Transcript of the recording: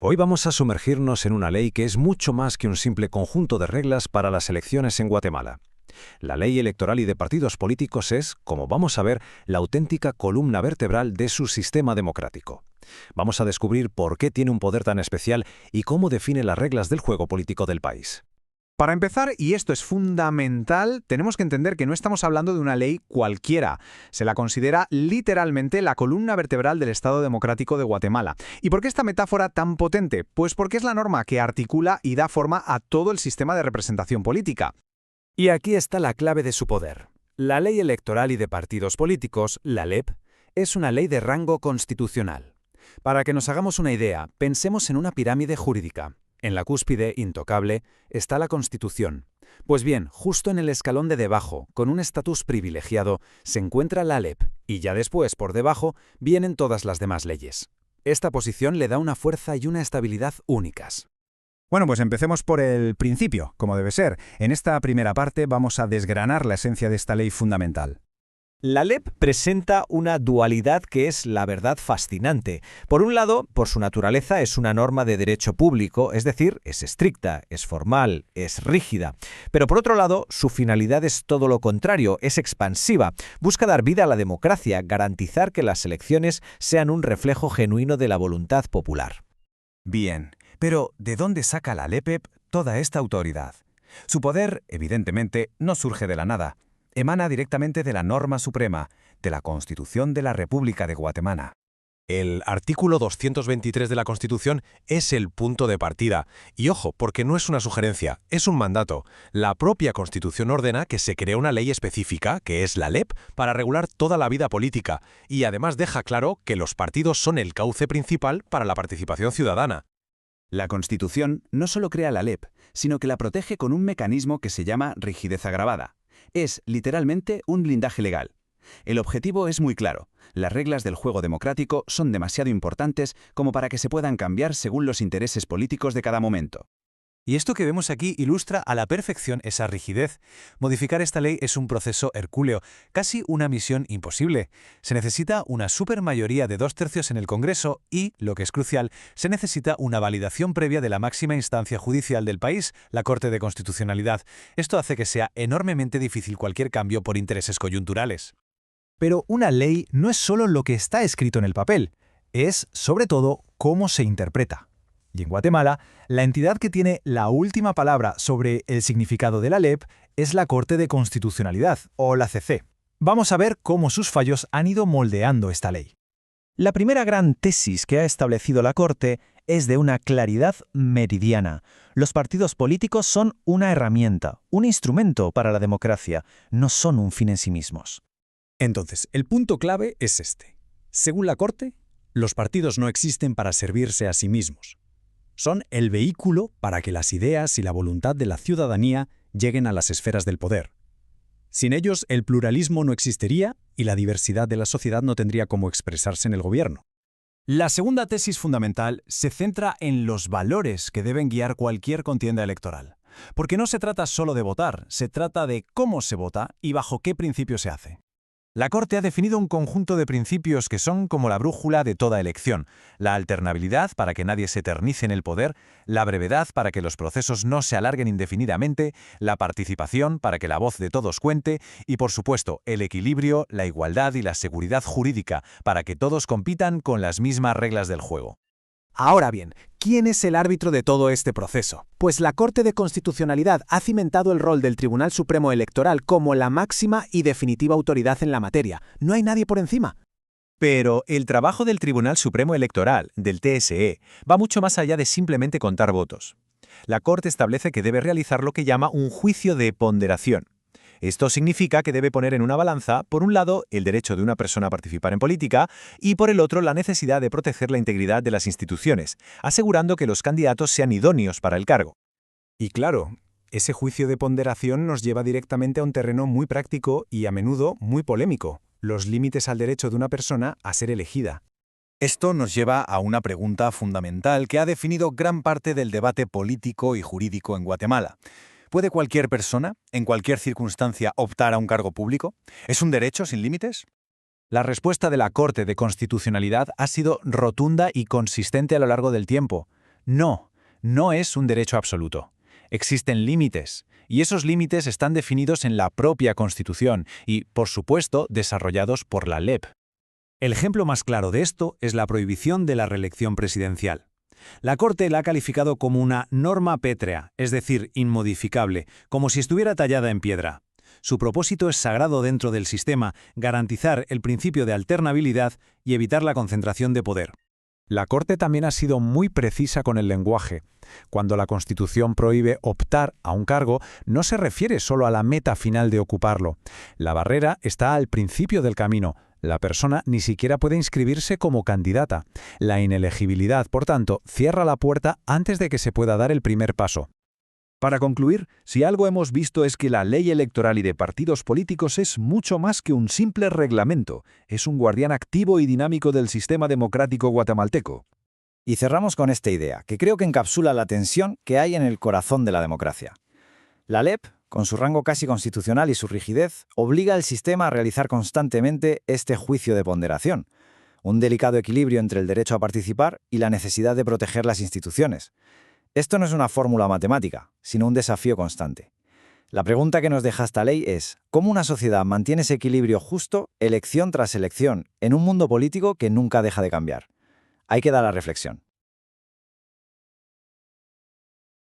Hoy vamos a sumergirnos en una ley que es mucho más que un simple conjunto de reglas para las elecciones en Guatemala. La ley electoral y de partidos políticos es, como vamos a ver, la auténtica columna vertebral de su sistema democrático. Vamos a descubrir por qué tiene un poder tan especial y cómo define las reglas del juego político del país. Para empezar, y esto es fundamental, tenemos que entender que no estamos hablando de una ley cualquiera. Se la considera literalmente la columna vertebral del Estado Democrático de Guatemala. ¿Y por qué esta metáfora tan potente? Pues porque es la norma que articula y da forma a todo el sistema de representación política. Y aquí está la clave de su poder. La Ley Electoral y de Partidos Políticos, la LEP, es una ley de rango constitucional. Para que nos hagamos una idea, pensemos en una pirámide jurídica. En la cúspide, intocable, está la Constitución. Pues bien, justo en el escalón de debajo, con un estatus privilegiado, se encuentra la LEP, y ya después, por debajo, vienen todas las demás leyes. Esta posición le da una fuerza y una estabilidad únicas. Bueno, pues empecemos por el principio, como debe ser. En esta primera parte vamos a desgranar la esencia de esta ley fundamental. La LEP presenta una dualidad que es, la verdad, fascinante. Por un lado, por su naturaleza es una norma de derecho público, es decir, es estricta, es formal, es rígida. Pero por otro lado, su finalidad es todo lo contrario, es expansiva. Busca dar vida a la democracia, garantizar que las elecciones sean un reflejo genuino de la voluntad popular. Bien, pero ¿de dónde saca la LEPEP toda esta autoridad? Su poder, evidentemente, no surge de la nada. Emana directamente de la norma suprema, de la Constitución de la República de Guatemala. El artículo 223 de la Constitución es el punto de partida. Y ojo, porque no es una sugerencia, es un mandato. La propia Constitución ordena que se cree una ley específica, que es la LEP, para regular toda la vida política, y además deja claro que los partidos son el cauce principal para la participación ciudadana. La Constitución no solo crea la LEP, sino que la protege con un mecanismo que se llama rigidez agravada. Es, literalmente, un blindaje legal. El objetivo es muy claro. Las reglas del juego democrático son demasiado importantes como para que se puedan cambiar según los intereses políticos de cada momento. Y esto que vemos aquí ilustra a la perfección esa rigidez. Modificar esta ley es un proceso hercúleo, casi una misión imposible. Se necesita una supermayoría de 2/3 en el Congreso y, lo que es crucial, se necesita una validación previa de la máxima instancia judicial del país, la Corte de Constitucionalidad. Esto hace que sea enormemente difícil cualquier cambio por intereses coyunturales. Pero una ley no es solo lo que está escrito en el papel, es, sobre todo, cómo se interpreta. Y en Guatemala, la entidad que tiene la última palabra sobre el significado de la LEP es la Corte de Constitucionalidad, o la CC. Vamos a ver cómo sus fallos han ido moldeando esta ley. La primera gran tesis que ha establecido la Corte es de una claridad meridiana. Los partidos políticos son una herramienta, un instrumento para la democracia, no son un fin en sí mismos. Entonces, el punto clave es este. Según la Corte, los partidos no existen para servirse a sí mismos. Son el vehículo para que las ideas y la voluntad de la ciudadanía lleguen a las esferas del poder. Sin ellos, el pluralismo no existiría y la diversidad de la sociedad no tendría cómo expresarse en el gobierno. La segunda tesis fundamental se centra en los valores que deben guiar cualquier contienda electoral. Porque no se trata solo de votar, se trata de cómo se vota y bajo qué principio se hace. La Corte ha definido un conjunto de principios que son como la brújula de toda elección: la alternabilidad para que nadie se eternice en el poder, la brevedad para que los procesos no se alarguen indefinidamente, la participación para que la voz de todos cuente y, por supuesto, el equilibrio, la igualdad y la seguridad jurídica para que todos compitan con las mismas reglas del juego. Ahora bien, ¿quién es el árbitro de todo este proceso? Pues la Corte de Constitucionalidad ha cimentado el rol del Tribunal Supremo Electoral como la máxima y definitiva autoridad en la materia. No hay nadie por encima. Pero el trabajo del Tribunal Supremo Electoral, del TSE, va mucho más allá de simplemente contar votos. La Corte establece que debe realizar lo que llama un juicio de ponderación. Esto significa que debe poner en una balanza, por un lado, el derecho de una persona a participar en política y, por el otro, la necesidad de proteger la integridad de las instituciones, asegurando que los candidatos sean idóneos para el cargo. Y claro, ese juicio de ponderación nos lleva directamente a un terreno muy práctico y a menudo muy polémico: los límites al derecho de una persona a ser elegida. Esto nos lleva a una pregunta fundamental que ha definido gran parte del debate político y jurídico en Guatemala. ¿Puede cualquier persona, en cualquier circunstancia, optar a un cargo público? ¿Es un derecho sin límites? La respuesta de la Corte de Constitucionalidad ha sido rotunda y consistente a lo largo del tiempo. No, no es un derecho absoluto. Existen límites, y esos límites están definidos en la propia Constitución y, por supuesto, desarrollados por la LEP. El ejemplo más claro de esto es la prohibición de la reelección presidencial. La Corte la ha calificado como una norma pétrea, es decir, inmodificable, como si estuviera tallada en piedra. Su propósito es sagrado dentro del sistema, garantizar el principio de alternabilidad y evitar la concentración de poder. La Corte también ha sido muy precisa con el lenguaje. Cuando la Constitución prohíbe optar a un cargo, no se refiere solo a la meta final de ocuparlo. La barrera está al principio del camino. La persona ni siquiera puede inscribirse como candidata. La inelegibilidad, por tanto, cierra la puerta antes de que se pueda dar el primer paso. Para concluir, si algo hemos visto es que la ley electoral y de partidos políticos es mucho más que un simple reglamento, es un guardián activo y dinámico del sistema democrático guatemalteco. Y cerramos con esta idea, que creo que encapsula la tensión que hay en el corazón de la democracia. La LEP, con su rango casi constitucional y su rigidez, obliga al sistema a realizar constantemente este juicio de ponderación, un delicado equilibrio entre el derecho a participar y la necesidad de proteger las instituciones. Esto no es una fórmula matemática, sino un desafío constante. La pregunta que nos deja esta ley es, ¿cómo una sociedad mantiene ese equilibrio justo, elección tras elección, en un mundo político que nunca deja de cambiar? Ahí queda la reflexión.